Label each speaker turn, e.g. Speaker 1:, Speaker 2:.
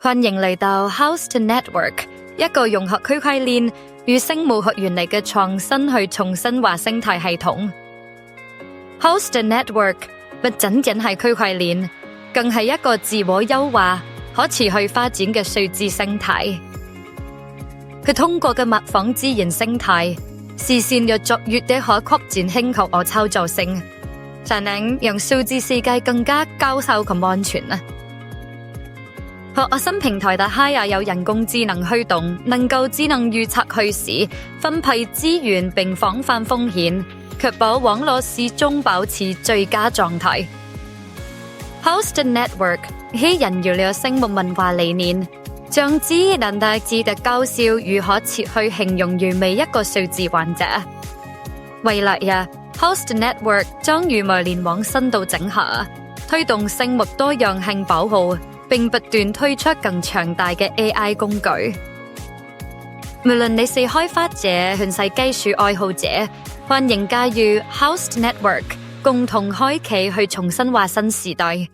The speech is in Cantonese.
Speaker 1: 歡迎嚟到 Housed Network， 一個融合區塊鏈與生物學原理嘅創新去重新話生態系統。Housed Network 不僅僅係區塊鏈，更係一個自我優化、可持續發展嘅數字生態。佢通過嘅模仿自然生態，實現越作越的可擴展輕巧和操作性，才能讓數字世界更加高效及安全。學新平台Dahlia有人工智能驅動，能夠智能預測趨勢、分配資源並防範風險，確保網絡始終保持最佳狀態。Housed Network 係人要了生物文化理念，將智能大致的高效如何設去形容於每一個數字患者。未來Housed Network 將與物聯網深度整合，推動生物多樣性保護，並不斷推出更強大嘅 AI 工具。無論你是開發者還是技術愛好者，歡迎加入 Housed Network， 共同開啟去重新話新時代。